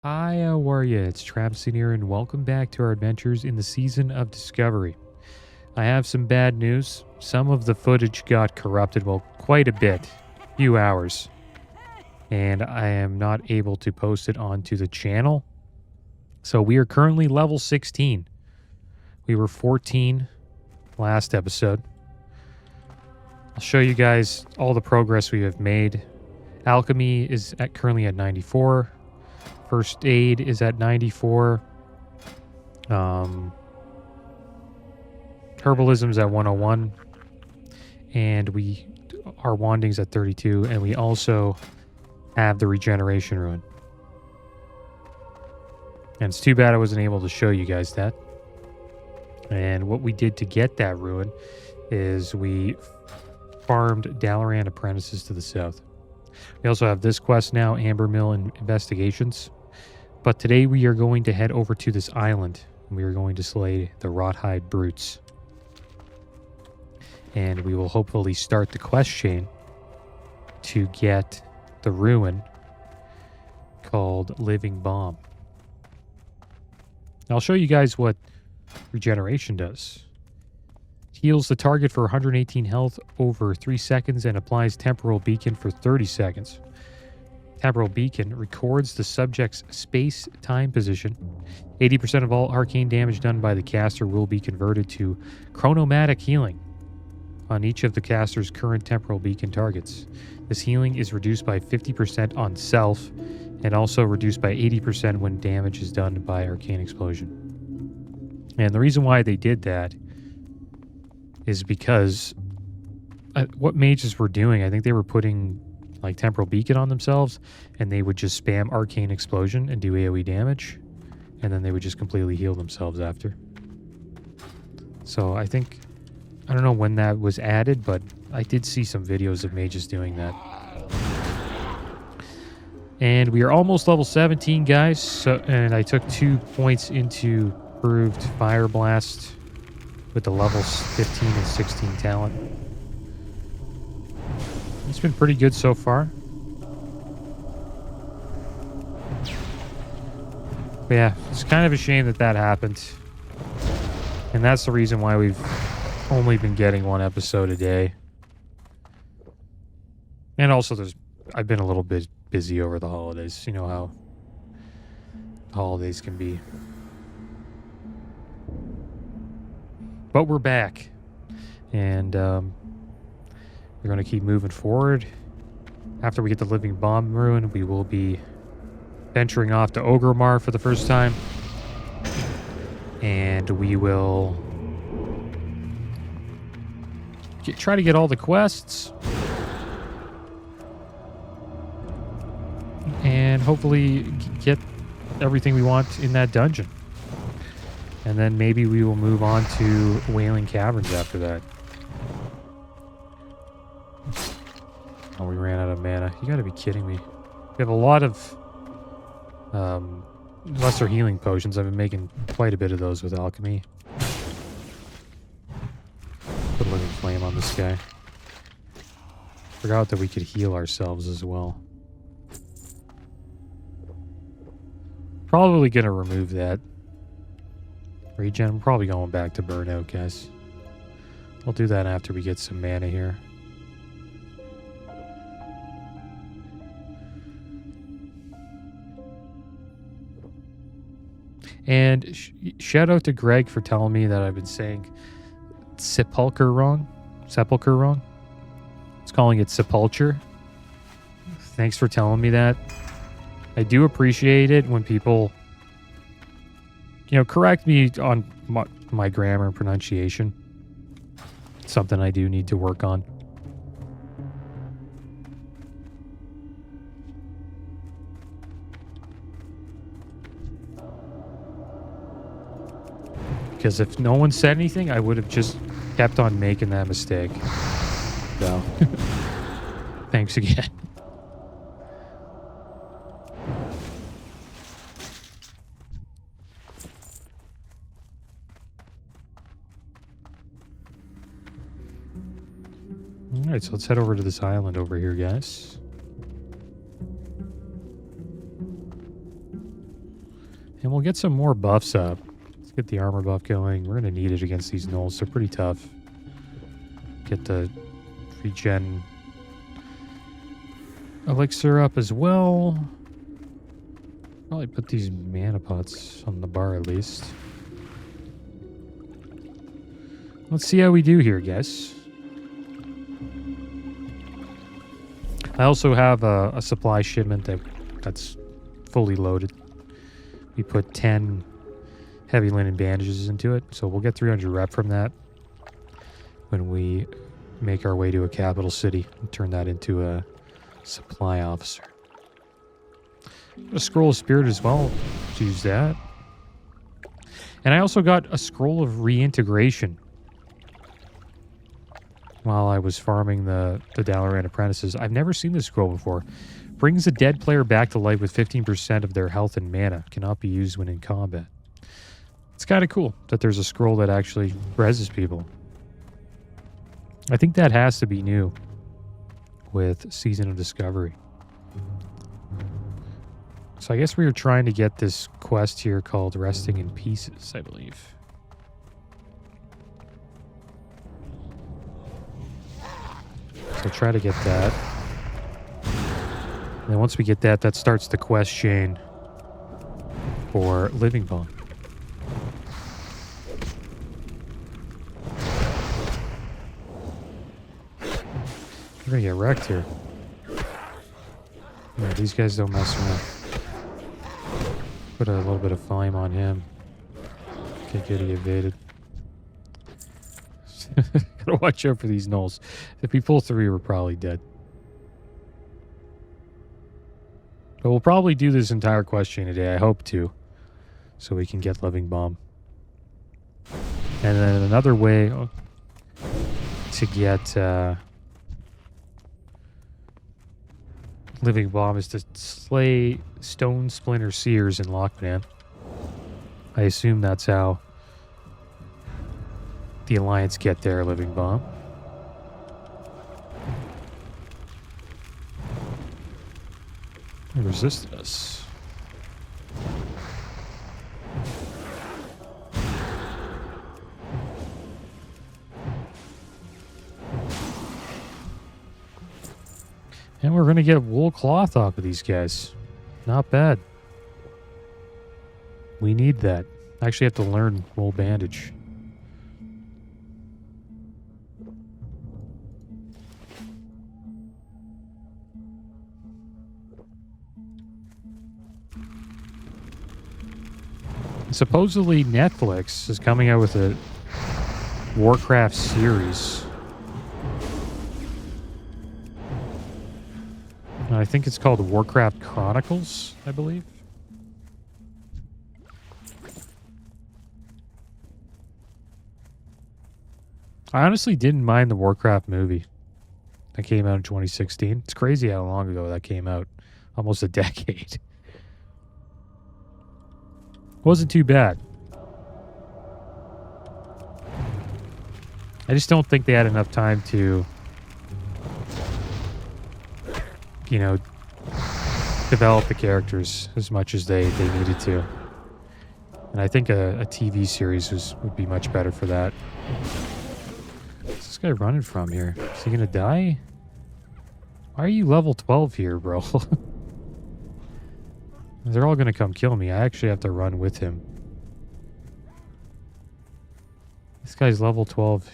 Hi, how are you? It's Traviseen here, and welcome back to our adventures in the Season of Discovery. I have some bad news. Some of the footage got corrupted, well, quite a bit, few hours, and I am not able to post it onto the channel. So we are currently level 16. We were 14 last episode. I'll show you guys all the progress we have made. Alchemy is currently at 94. First aid is at 94. Herbalism's at 101. And our wanding's at 32. And we also have the regeneration rune. And it's too bad I wasn't able to show you guys that. And what we did to get that rune is we farmed Dalaran apprentices to the south. We also have this quest now, Amber Mill Investigations. But today we are going to head over to this island. And we are going to slay the Rothhide Brutes. And we will hopefully start the quest chain to get the ruin called Living Bomb. Now I'll show you guys what regeneration does. Heals the target for 118 health over 3 seconds and applies Temporal Beacon for 30 seconds. Temporal Beacon records the subject's space-time position. 80% of all arcane damage done by the caster will be converted to chronomatic healing on each of the caster's current Temporal Beacon targets. This healing is reduced by 50% on self and also reduced by 80% when damage is done by Arcane Explosion. And the reason why they did that is because what mages were doing, I think they were putting like Temporal Beacon on themselves, and they would just spam Arcane Explosion and do AoE damage, and then they would just completely heal themselves after. So I don't know when that was added, but I did see some videos of mages doing that. And we are almost level 17, guys, and I took 2 points into improved Fire Blast with the levels 15 and 16 talent. It's been pretty good so far. But yeah, it's kind of a shame that happened. And that's the reason why we've only been getting 1 episode a day. And also I've been a little bit busy over the holidays. You know how the holidays can be. But we're back. And we're going to keep moving forward. After we get the Living Bomb rune, we will be venturing off to Ogremar for the first time. And we will try to get all the quests. And hopefully get everything we want in that dungeon. And then maybe we will move on to Wailing Caverns after that. Oh, we ran out of mana. You gotta be kidding me. We have a lot of lesser healing potions. I've been making quite a bit of those with alchemy. Put a living flame on this guy. Forgot that we could heal ourselves as well. Probably gonna remove that. Regen. I'm probably going back to Burnout, guys. I'll do that after we get some mana here. And shout out to Greg for telling me that I've been saying sepulcher wrong. Sepulcher wrong. It's calling it sepulture. Thanks for telling me that. I do appreciate it when people, correct me on my grammar and pronunciation. It's something I do need to work on. Because if no one said anything, I would have just kept on making that mistake. So, thanks again. Alright, so let's head over to this island over here, guys. And we'll get some more buffs up. Let's get the armor buff going. We're going to need it against these gnolls. They're pretty tough. Get the regen elixir up as well. Probably put these mana pots on the bar at least. Let's see how we do here, guys. I also have a supply shipment that's fully loaded. We put 10 heavy linen bandages into it, so we'll get 300 rep from that when we make our way to a capital city and turn that into a supply officer. Got a scroll of spirit as well. Let's use that. And I also got a scroll of reintegration while I was farming the Dalaran apprentices. I've never seen this scroll before. Brings a dead player back to life with 15% of their health and mana. Cannot be used when in combat. It's kind of cool that there's a scroll that actually reses people. I think that has to be new with Season of Discovery. So I guess we were trying to get this quest here called Resting in Pieces, I believe. So try to get that. And then once we get that, that starts the quest chain for Living Bomb. We're gonna get wrecked here. Yeah, these guys don't mess around. Put a little bit of flame on him. Okay, good, he evaded. Gotta watch out for these gnolls. If we pull through, we're probably dead. But we'll probably do this entire quest chain today. I hope to. So we can get Living Bomb. And then another way to get Living Bomb is to slay Stone Splinter Seers in Lockman. I assume that's how the Alliance get their Living Bomb. They resisted us. And we're going to get wool cloth off of these guys. Not bad. We need that. I actually have to learn wool bandage. Supposedly Netflix is coming out with a Warcraft series. I think it's called Warcraft Chronicles, I believe. I honestly didn't mind the Warcraft movie that came out in 2016. It's crazy how long ago that came out. Almost a decade. Wasn't too bad. I just don't think they had enough time to, you know, develop the characters as much as they needed to. And I think a TV series would be much better for that. What's this guy running from here? Is he gonna die? Why are you level 12 here, bro? They're all gonna come kill me. I actually have to run with him. This guy's level 12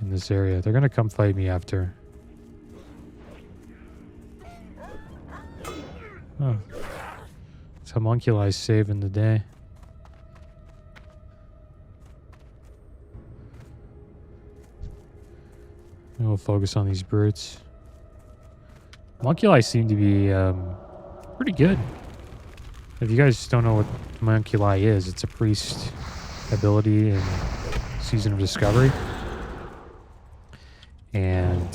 in this area. They're gonna come fight me after. Oh. It's homunculi saving the day. And we'll focus on these brutes. Homunculi seem to be pretty good. If you guys don't know what homunculi is, it's a priest ability in Season of Discovery. And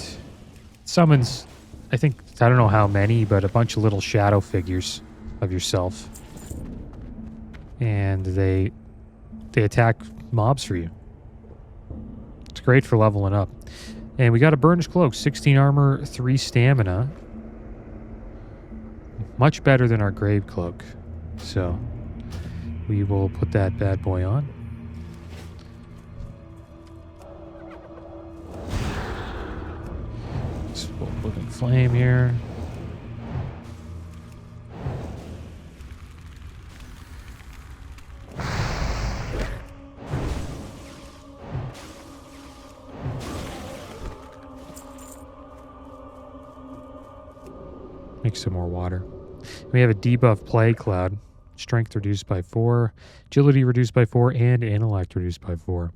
summons, I think, I don't know how many, but a bunch of little shadow figures of yourself. And they attack mobs for you. It's great for leveling up. And we got a Burnished Cloak, 16 armor, 3 stamina. Much better than our Grave Cloak. So, we will put that bad boy on. Looking flame here. Make some more water. We have a debuff plague cloud. Strength reduced by 4, agility reduced by 4, and intellect reduced by 4.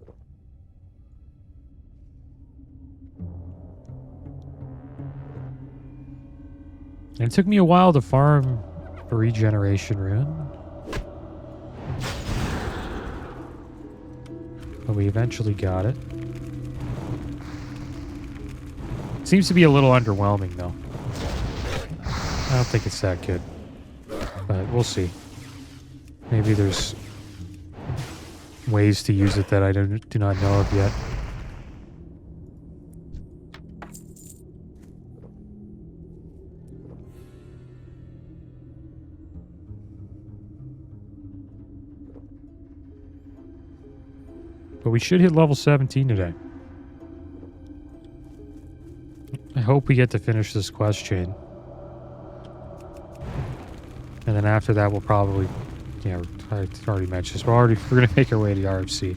And it took me a while to farm a regeneration rune. But we eventually got it. Seems to be a little underwhelming, though. I don't think it's that good. But we'll see. Maybe there's ways to use it that I do not know of yet. But we should hit level 17 today. I hope we get to finish this quest chain. And then after that, we'll probably... Yeah, I already mentioned this. We're going to make our way to RFC.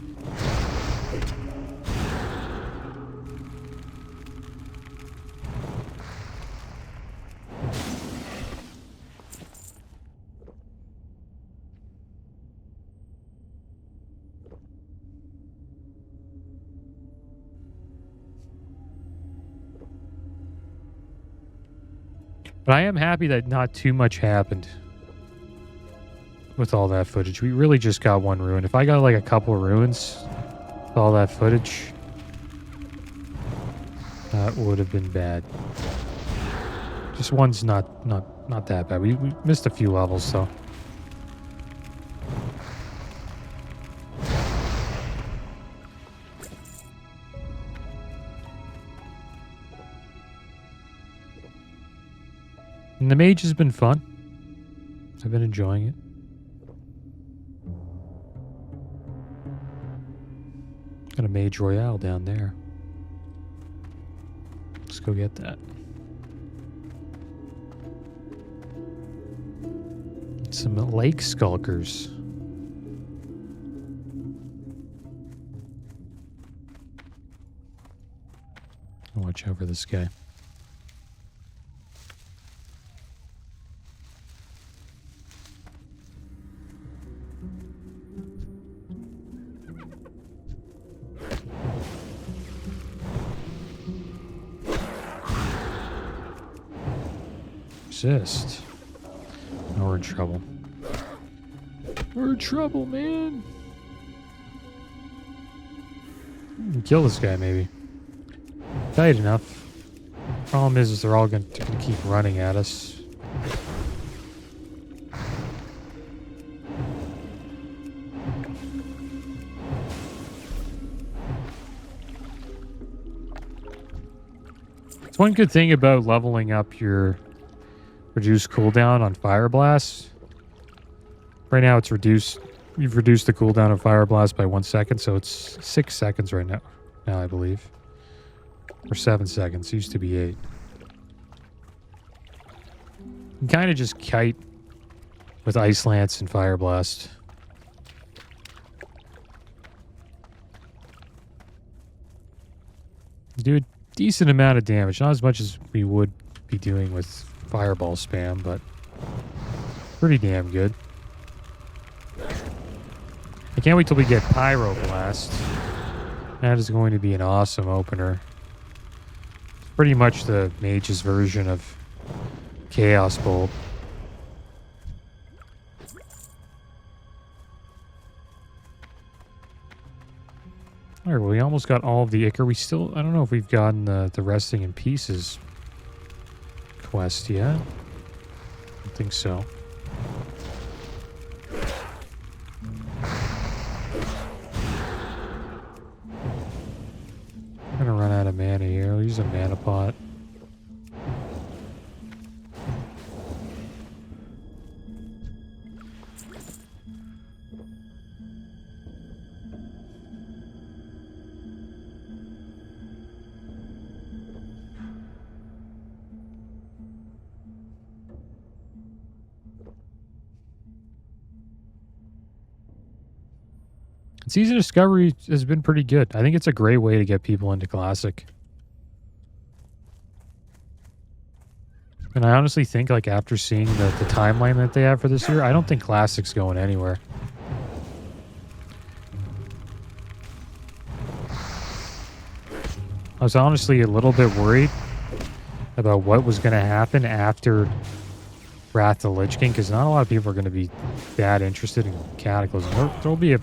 But I am happy that not too much happened with all that footage. We really just got one ruin. If I got like a couple of ruins with all that footage, that would have been bad. Just one's not that bad. We missed a few levels though. And the mage has been fun. I've been enjoying it. Got a mage royale down there. Let's go get that. Some lake skulkers. Watch out for this guy. Resist. Now we're in trouble. We're in trouble, man. Kill this guy, maybe. Tight enough. Problem is they're all going to keep running at us. It's one good thing about leveling up your reduced cooldown on Fire Blast. Right now it's reduced. You've reduced the cooldown of Fire Blast by 1 second, so it's 6 seconds right now. Now I believe. Or 7 seconds. It used to be 8. You can kind of just kite with Ice Lance and Fire Blast. Do a decent amount of damage. Not as much as we would be doing with Fireball spam, but pretty damn good. I can't wait till we get Pyro Blast. That is going to be an awesome opener. It's pretty much the Mage's version of Chaos Bolt. Alright, well, we almost got all of the Ichor. We still, I don't know if we've gotten the Resting in Pieces quest yet. I don't think so. I'm gonna run out of mana here. I'll use a mana pot. Season Discovery has been pretty good. I think it's a great way to get people into Classic. And I honestly think, like, after seeing the timeline that they have for this year, I don't think Classic's going anywhere. I was honestly a little bit worried about what was going to happen after Wrath of the Lich King, because not a lot of people are going to be that interested in Cataclysm. There'll be a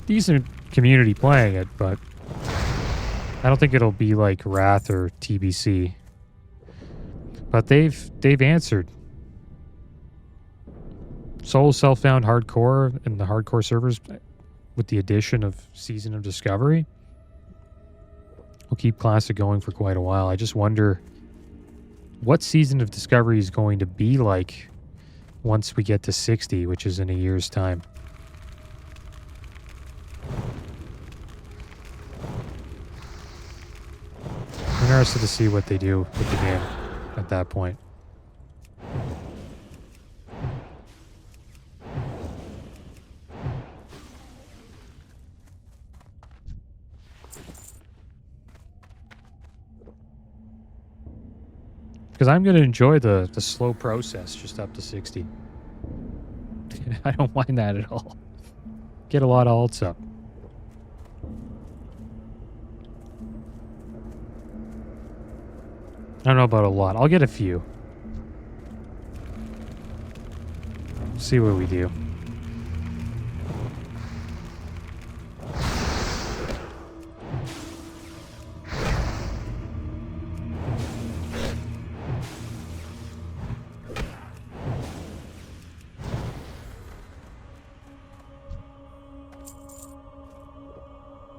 decent community playing it, but I don't think it'll be like Wrath or TBC. But they've answered. Solo self-found hardcore and the hardcore servers with the addition of Season of Discovery will keep Classic going for quite a while. I just wonder what Season of Discovery is going to be like once we get to 60, which is in a year's time. I'm interested to see what they do with the game at that point. Because I'm going to enjoy the slow process just up to 60. I don't mind that at all. Get a lot of alts up. I don't know about a lot. I'll get a few. See what we do.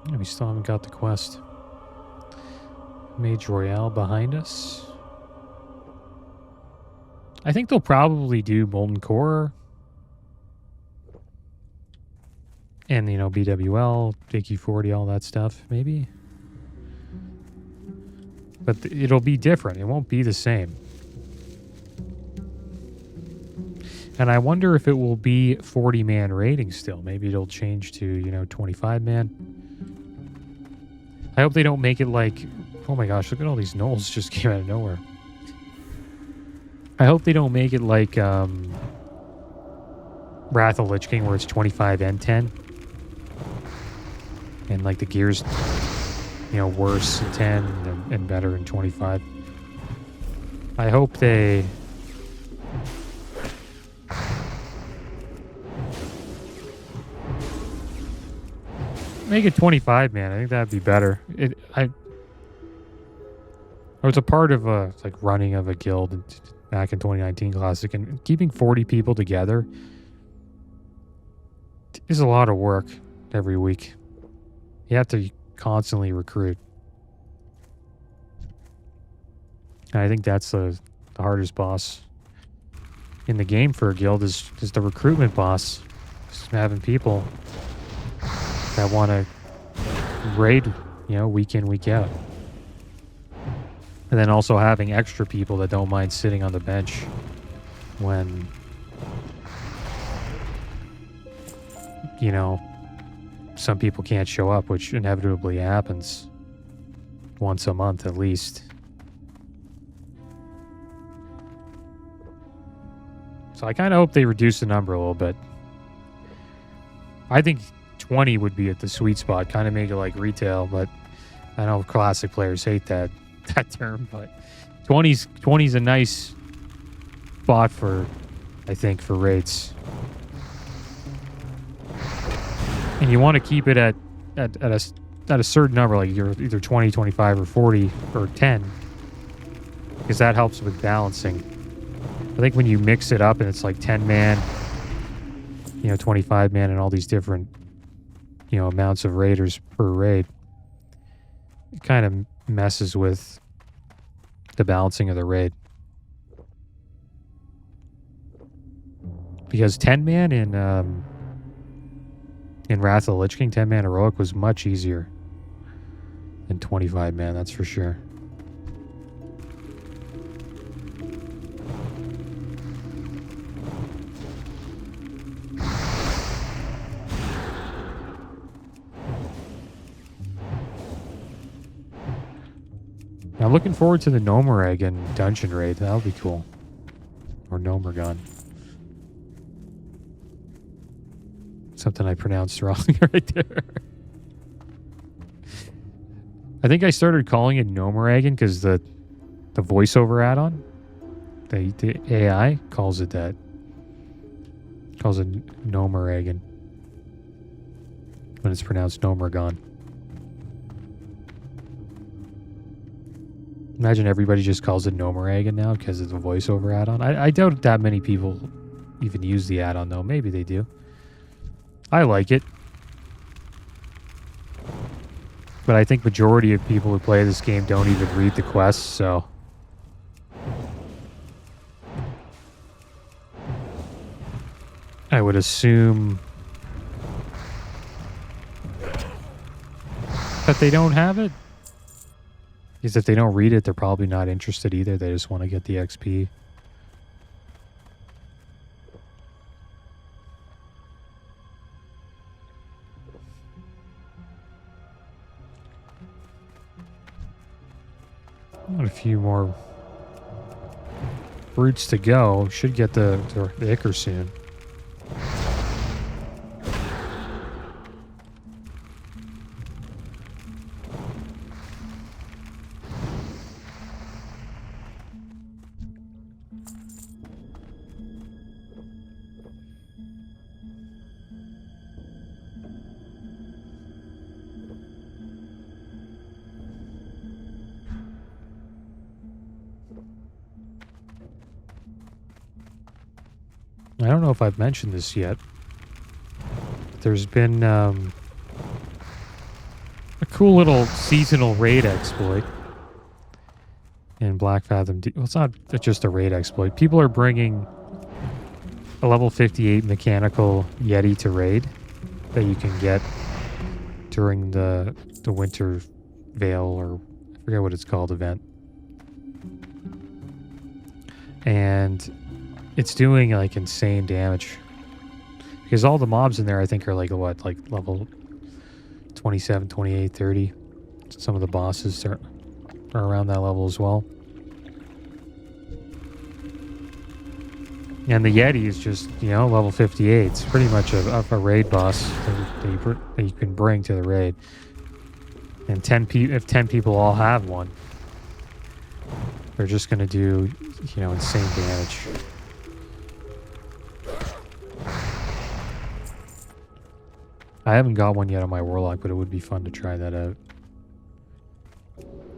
Yeah, we still haven't got the quest. Mage Royale behind us. I think they'll probably do Molten Core. And, you know, BWL, JQ40, all that stuff, maybe. But it'll be different. It won't be the same. And I wonder if it will be 40-man rating still. Maybe it'll change to, you know, 25-man. I hope they don't make it like... Oh my gosh, look at all these gnolls just came out of nowhere. I hope they don't make it like Wrath of Lich King where it's 25 and 10. And like the gear's, you know, worse in 10 and better in 25. I hope they... Make it 25, man. I think that'd be better. I was a part of a like running of a guild back in 2019 Classic, and keeping 40 people together is a lot of work every week. You have to constantly recruit. And I think that's the hardest boss in the game for a guild is the recruitment boss. Just having people that want to raid, you know, week in, week out. And then also having extra people that don't mind sitting on the bench when, you know, some people can't show up, which inevitably happens once a month at least. So I kind of hope they reduce the number a little bit. I think 20 would be at the sweet spot, kind of make it like retail, but I know Classic players hate that term, but 20's a nice spot for, I think, for rates. And you want to keep it at a certain number, like you're either 20, 25, or 40, or 10, because that helps with balancing. I think when you mix it up and it's like 10-man, you know, 25-man, and all these different, you know, amounts of raiders per raid, it kind of messes with the balancing of the raid. Because 10-man in Wrath of the Lich King, 10-man heroic was much easier than 25-man, that's for sure. I'm looking forward to the Gnomeregan dungeon raid. That'll be cool. Or Gnomeregan. Something I pronounced wrong right there. I think I started calling it Gnomeregan because the voiceover add-on, the AI calls it that. Calls it Gnomeregan. When it's pronounced Gnomeregan. Imagine everybody just calls it Gnomeregan now because of the voiceover add-on. I doubt that many people even use the add-on though. Maybe they do. I like it. But I think majority of people who play this game don't even read the quests, so... I would assume... that they don't have it. Because if they don't read it, they're probably not interested either. They just want to get the XP. Got a few more brutes to go. Should get the Ichor soon. I don't know if I've mentioned this yet. There's been a cool little seasonal raid exploit in Black Fathom. Well, it's not just a raid exploit. People are bringing a level 58 mechanical Yeti to raid that you can get during the Winter Veil, or I forget what it's called, event. And it's doing like insane damage because all the mobs in there I think are like what, like level 27, 28, 30. Some of the bosses are around that level as well. And the Yeti is just, you know, level 58. It's pretty much a raid boss that you can bring to the raid. And if 10 people all have one, they're just going to do, you know, insane damage. I haven't got one yet on my Warlock, but it would be fun to try that out.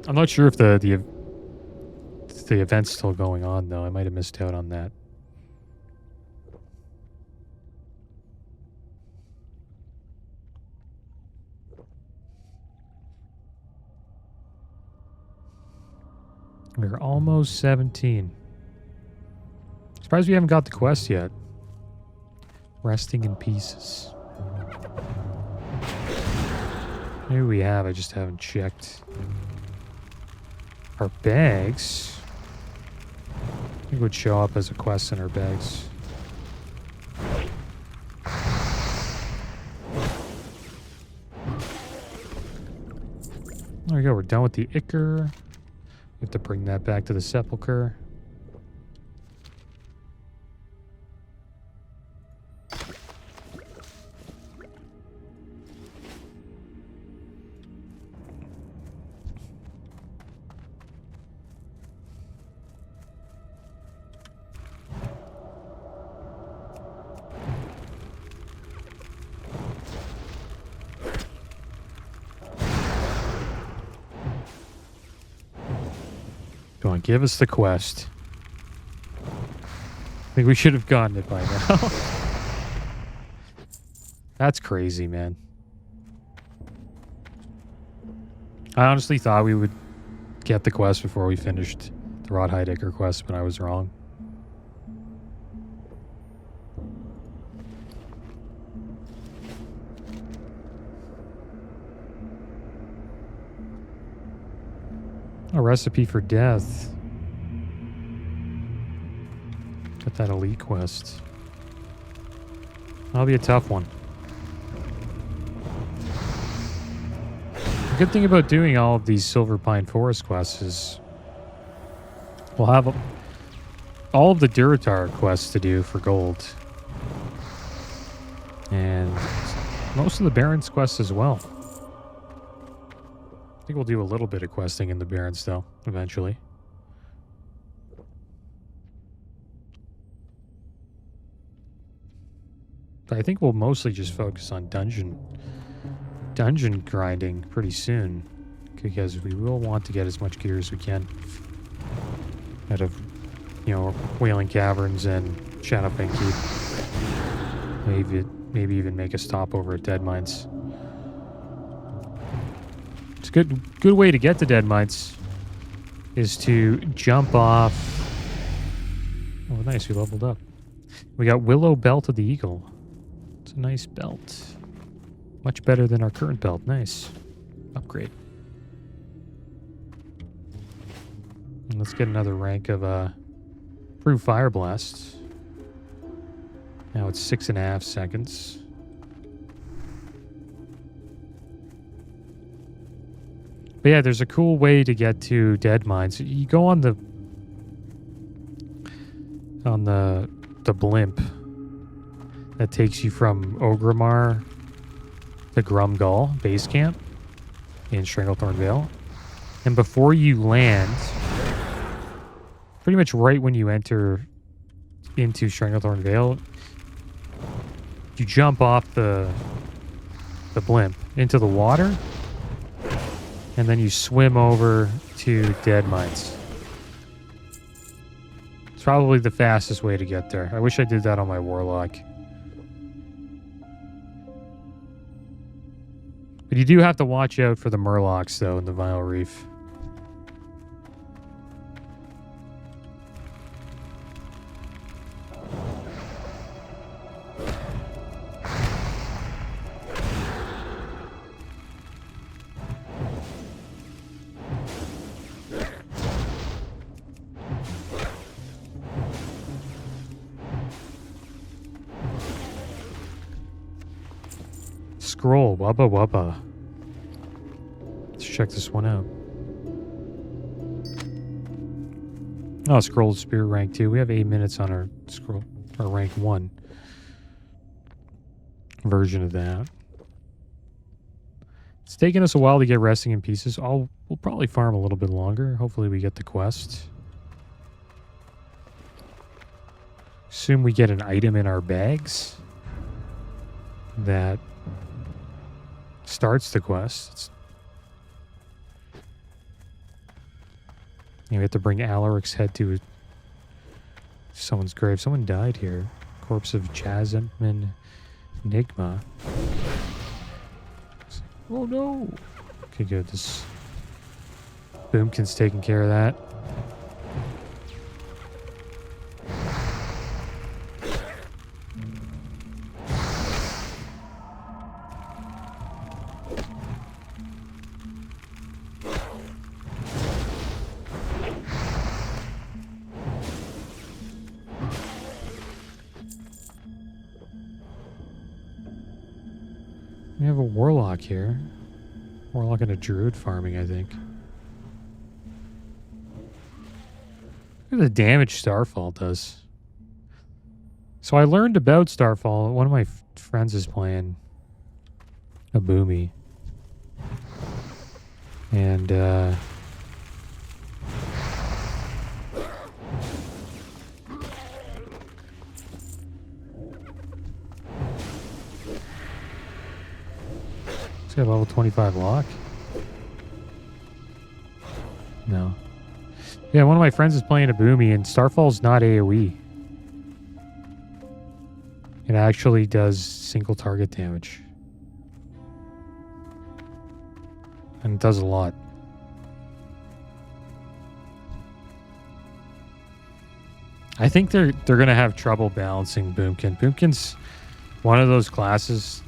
I'm not sure if the event's still going on, though. I might have missed out on that. We're almost 17. Surprised we haven't got the quest yet. Resting in pieces. Maybe we have, I just haven't checked. Our bags, I think, would show up as a quest in our bags. There we go, we're done with the Ichor. We have to bring that back to the Sepulchre. Go on, give us the quest. I think we should have gotten it by now. That's crazy, man. I honestly thought we would get the quest before we finished the Rawhide Ichor quest, but I was wrong. A recipe for death. Get that elite quest. That'll be a tough one. The good thing about doing all of these Silver Pine Forest quests is We'll have all of the Duratar quests to do for gold. And most of the Barrens quests as well. I think we'll do a little bit of questing in the Barrens, though, eventually. But I think we'll mostly just focus on dungeon grinding pretty soon, because we will want to get as much gear as we can out of, you know, Wailing Caverns and Shadowfang Keep. Maybe even make a stop over at Dead Mines. It's a good way to get to Dead Mines is to jump off. Oh, nice, we leveled up. We got Willow Belt of the Eagle. It's a nice belt. Much better than our current belt. Nice. Upgrade. And let's get another rank of Proof Fire Blast. Now it's 6.5 seconds. But yeah, there's a cool way to get to Dead Mines. You go on the blimp that takes you from Ogrimmar to Grumgall base camp in Stranglethorn Vale. And before you land, pretty much right when you enter into Stranglethorn Vale, you jump off the blimp into the water, and then you swim over to Dead Mines. It's probably the fastest way to get there. I wish I did that on my Warlock. But you do have to watch out for the Murlocs, though, in the Vile Reef. Scroll, wubba wubba. Let's check this one out. Oh, scroll spear rank 2. We have 8 minutes on our scroll, our rank 1 version of that. It's taken us a while to get resting in pieces. We'll probably farm a little bit longer. Hopefully we get the quest. Assume we get an item in our bags that starts the quest. We have to bring Alaric's head to someone's grave. Someone died here. Corpse of Jasmine Enigma. Oh no! Okay, good. This Boomkin's taking care of that. We have a Warlock here. Warlock and a Druid farming, I think. Look at the damage Starfall does. So I learned about Starfall. One of my friends is playing a Boomy. And, he's got level 25 lock. No. Yeah, one of my friends is playing a Boomy, and Starfall's not AoE. It actually does single target damage. And it does a lot. I think they're gonna have trouble balancing Boomkin. Boomkin's one of those classes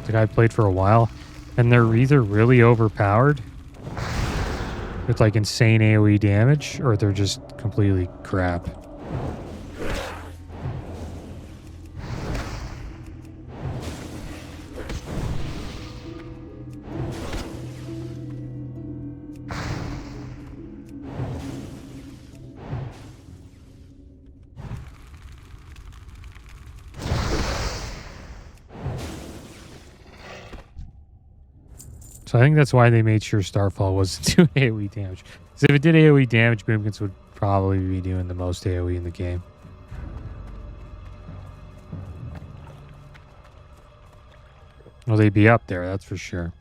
that I played for a while, and they're either really overpowered with like insane AoE damage, or they're just completely crap. So I think that's why they made sure Starfall wasn't doing AoE damage. Because if it did AoE damage, Boomkins would probably be doing the most AoE in the game. Well, they'd be up there, that's for sure.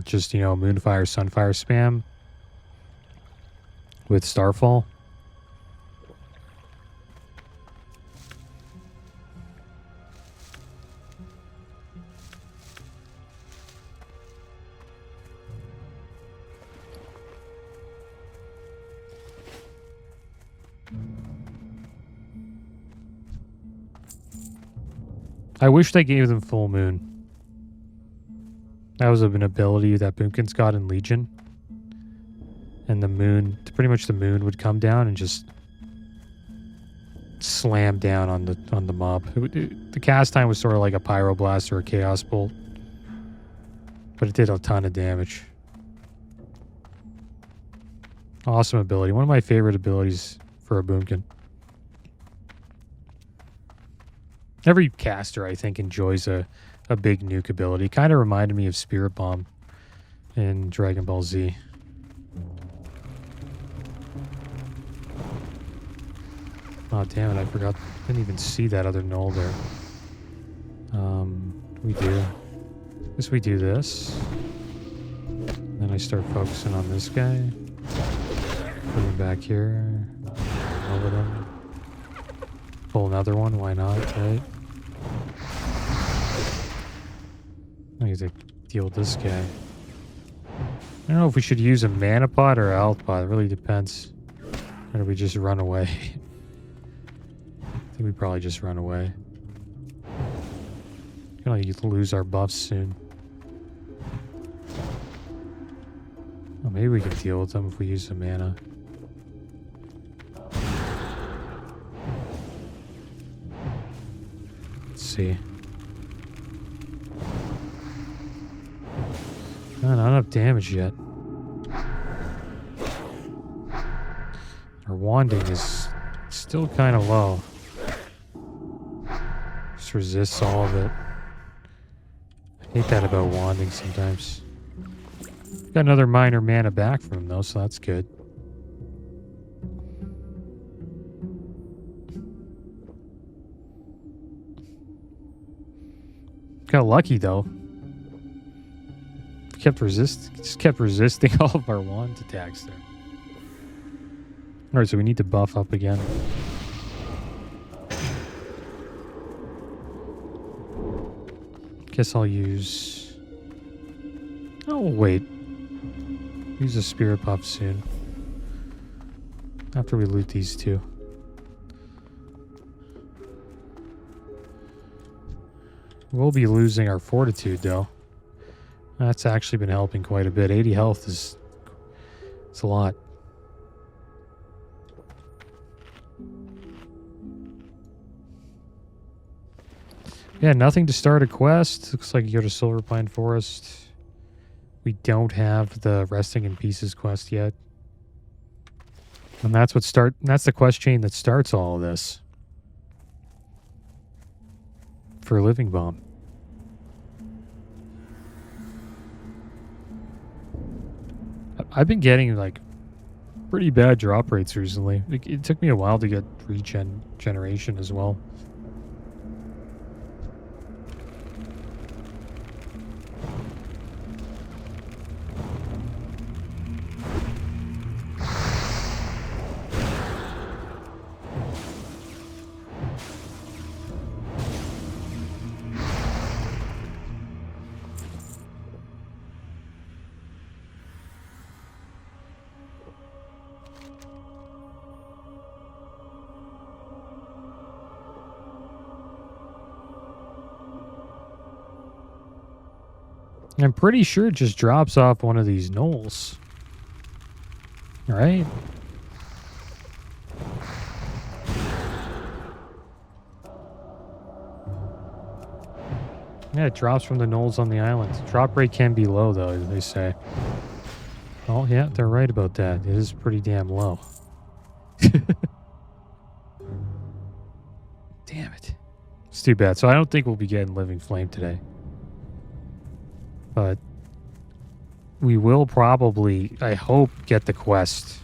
Just, you know, Moonfire, Sunfire spam with Starfall. I wish they gave them Full Moon. That was an ability that Boomkins got in Legion. And the moon, pretty much the moon would come down and just slam down on the mob. The cast time was sort of like a Pyroblast or a Chaos Bolt. But it did a ton of damage. Awesome ability. One of my favorite abilities for a Boomkin. Every caster, I think, enjoys a big nuke ability. Kind of reminded me of Spirit Bomb in Dragon Ball Z. Oh, damn it, I forgot. Didn't even see that other null there. We do. I guess we do this. Then I start focusing on this guy. Put him back here. Over them. Pull another one, why not, right? I need to deal with this guy. I don't know if we should use a mana pot or a health pot. It really depends. Or do we just run away? I think we probably just run away. We're gonna lose our buffs soon. Well, maybe we can deal with them if we use the mana. Let's see. Not enough damage yet. Our wanding is still kind of low. Just resists all of it. I hate that about wanding sometimes. Got another minor mana back from him though, so that's good. Got lucky though. Just kept resisting all of our wand attacks there. Alright, so we need to buff up again. Guess I'll use... Oh, wait. Use a spirit buff soon. After we loot these two. We'll be losing our fortitude though. That's actually been helping quite a bit. 80 health is... It's a lot. Yeah, nothing to start a quest. Looks like you go to Silverpine Forest. We don't have the Resting in Pieces quest yet. And that's the quest chain that starts all of this. For Living Bomb. I've been getting like pretty bad drop rates recently. It took me a while to get regeneration as well. I'm pretty sure it just drops off one of these knolls. Right? Yeah, it drops from the knolls on the island. Drop rate can be low, though, they say. Oh, yeah, they're right about that. It is pretty damn low. Damn it. It's too bad. So I don't think we'll be getting Living Flame today. But we will probably, I hope, get the quest.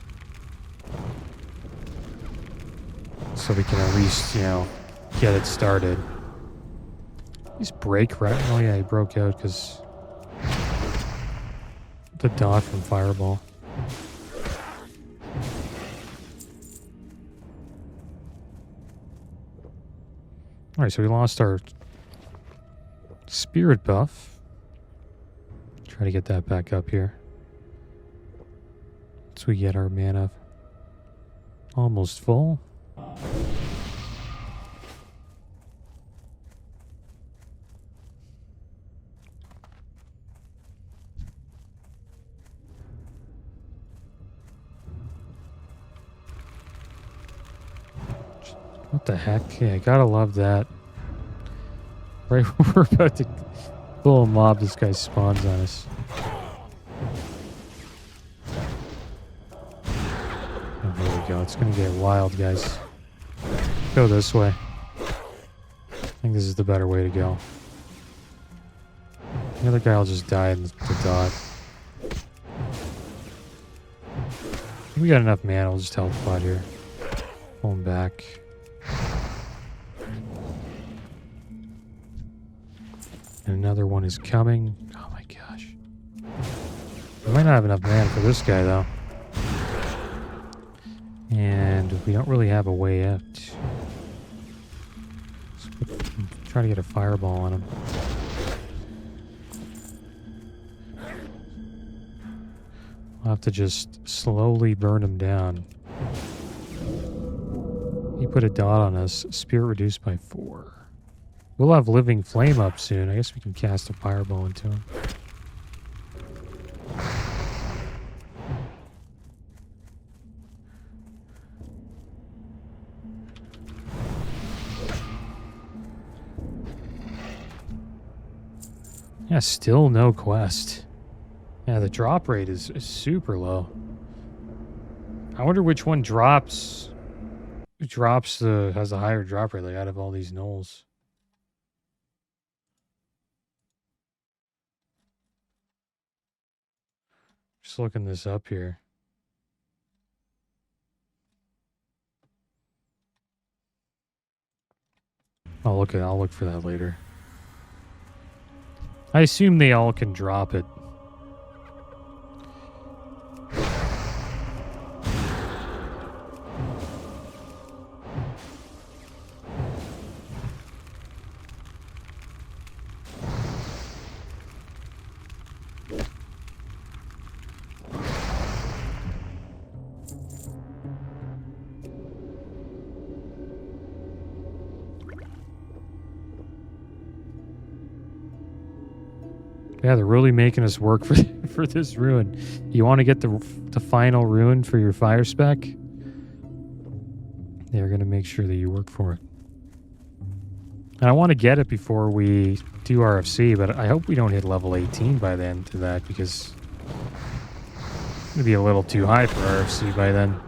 So we can at least, you know, get it started. He's break, right? Oh yeah, he broke out because the dot from Fireball. Alright, so we lost our spirit buff. Try to get that back up here. So we get our mana almost full. What the heck? Yeah, gotta love that. Right when we're about to pull a mob, this guy spawns on us. Oh, there we go. It's gonna get wild, guys. Go this way. I think this is the better way to go. The other guy will just die in the dot. We got enough mana. We'll just help spot here. Pull him back. And another one is coming. Oh my gosh. We might not have enough mana for this guy, though. And we don't really have a way out. Try to get a fireball on him. I'll have to just slowly burn him down. He put a dot on us. Spirit reduced by 4. We'll have Living Flame up soon. I guess we can cast a fireball into him. Yeah, still no quest. Yeah, the drop rate is super low. I wonder which one drops has a higher drop rate, like, out of all these gnolls. Just looking this up here. I'll look for that later. I assume they all can drop it. Yeah, they're really making us work for this rune. You want to get the final rune for your fire spec? They're going to make sure that you work for it. And I want to get it before we do RFC, but I hope we don't hit level 18 by then to that, because it's going to be a little too high for RFC by then.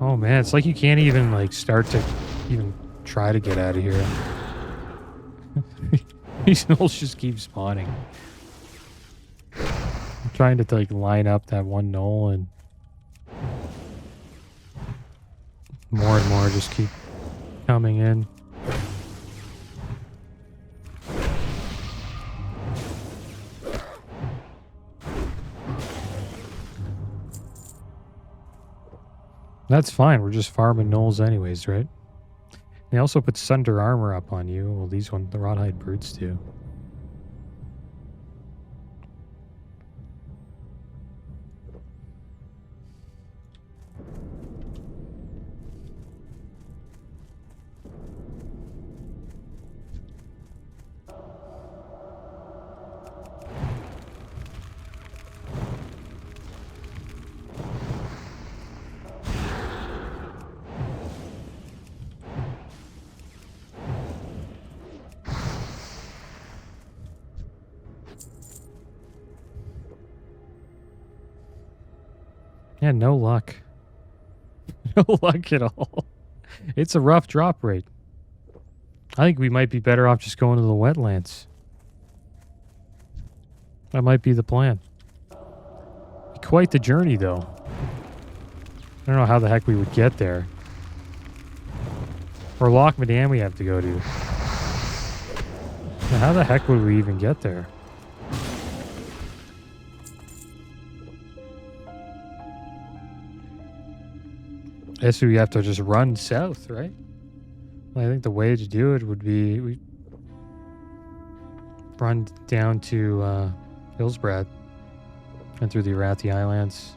Oh man, it's like you can't even like start to even try to get out of here. These gnolls just keep spawning. I'm trying to like line up that one gnoll, and more just keep coming in. That's fine. We're just farming gnolls anyways, right? They also put Sunder armor up on you. Well, these ones, the Rawhide Brutes do. Yeah, no luck. No luck at all. It's a rough drop rate. I think we might be better off just going to the wetlands. That might be the plan. Quite the journey, though. I don't know how the heck we would get there. Or Loch Madan we have to go to. Now, how the heck would we even get there? I guess we have to just run south, right? I think the way to do it would be we run down to Hillsbrad and through the Arathi Islands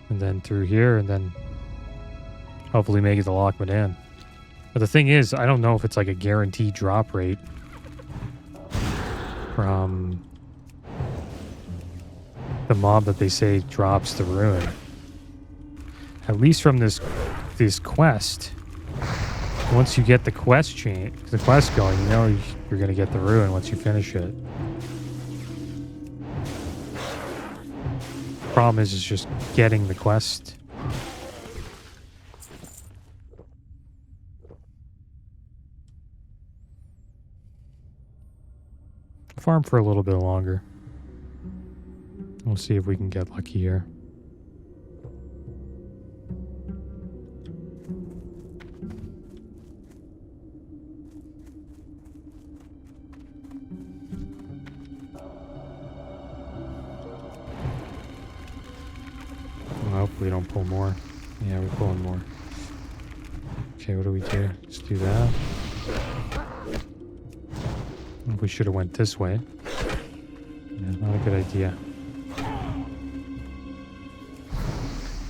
and then through here and then hopefully make it to Loch Madan. But the thing is, I don't know if it's like a guaranteed drop rate from the mob that they say drops the ruin. At least from this quest. Once you get the quest going, you know you're going to get the ruin once you finish it. Problem is just getting the quest. Farm for a little bit longer. We'll see if we can get lucky here. Hopefully we don't pull more. Yeah, we're pulling more. Okay, what do we do? Let's do that. We should have went this way. Yeah, not a good idea. You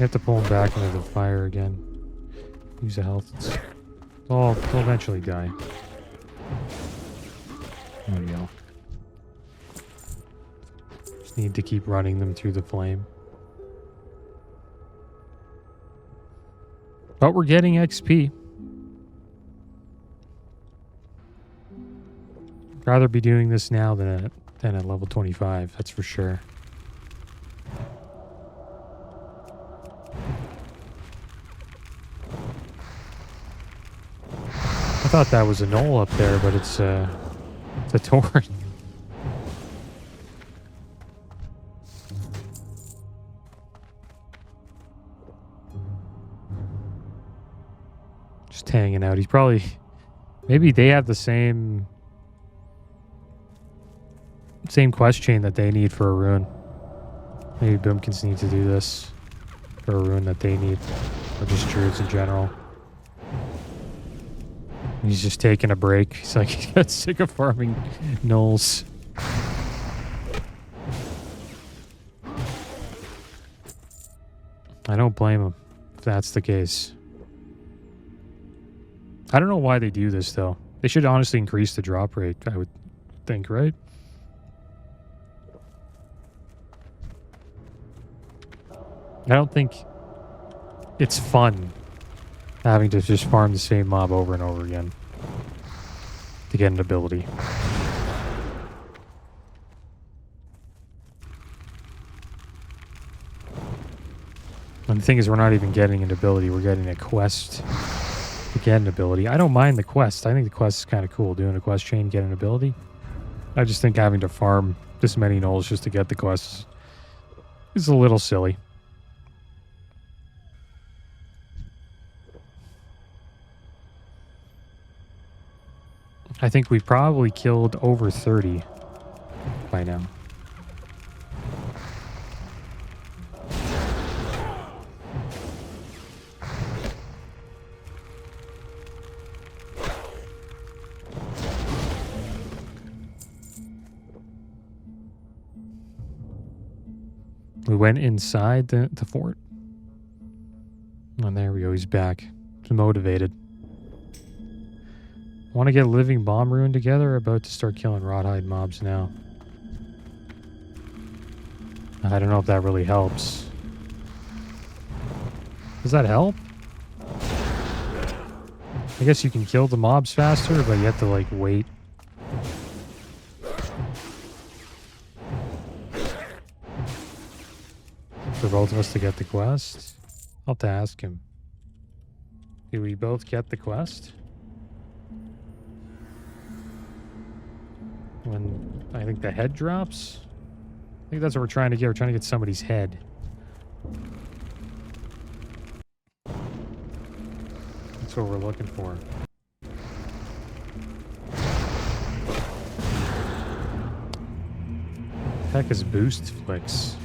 have to pull him back into the fire again. Use a health. They'll eventually die. There we go. Just need to keep running them through the flame. But we're getting XP. Rather be doing this now than at level 25, that's for sure. I thought that was a knoll up there, but it's a torrent. Just hanging out. He's probably... Maybe they have the same quest chain that they need for a rune. Maybe Boomkins need to do this for a rune that they need. Or just druids in general. He's just taking a break. He's like, he got sick of farming gnolls. I don't blame him if that's the case. I don't know why they do this, though. They should honestly increase the drop rate, I would think, right? I don't think it's fun having to just farm the same mob over and over again to get an ability. And the thing is, we're not even getting an ability, we're getting a quest to get an ability. I don't mind the quest. I think the quest is kind of cool, doing a quest chain, get an ability. I just think having to farm this many gnolls just to get the quests is a little silly. I think we've probably killed over 30 by now. We went inside the fort. Oh, there we go. He's back. He's motivated. Want to get a living bomb rune together? About to start killing Rawhide mobs now. I don't know if that really helps. Does that help? I guess you can kill the mobs faster, but you have to, like, wait. For both of us to get the quest? I'll have to ask him. Do we both get the quest? When I think the head drops? I think that's what we're trying to get. We're trying to get somebody's head. That's what we're looking for. Heck is boost flicks?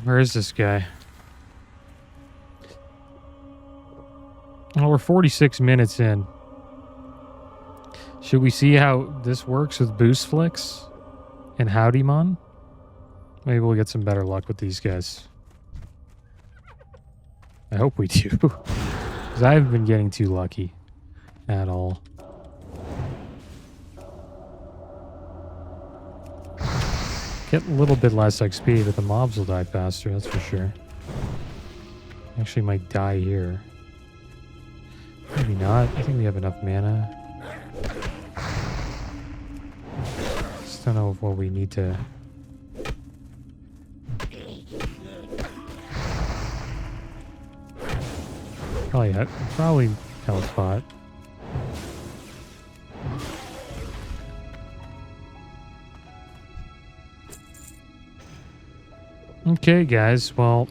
Where is this guy? Oh, we're 46 minutes in. Should we see how this works with boost flicks and Howdymon? Maybe we'll get some better luck with these guys. I hope we do. Because I haven't been getting too lucky at all. Get a little bit less XP, but the mobs will die faster, that's for sure. Actually might die here. Maybe not. I think we have enough mana. Just don't know what we need to... Probably health pot. Okay, guys. Well,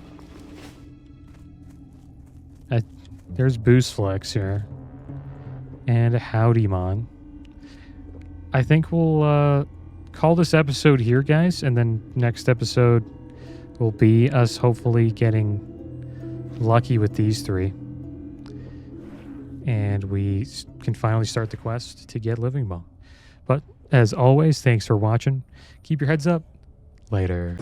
there's boost flex here, and a Howdymon. I think we'll call this episode here, guys, and then next episode will be us hopefully getting lucky with these three. And we can finally start the quest to get Living Ball. But as always, thanks for watching. Keep your heads up. Later.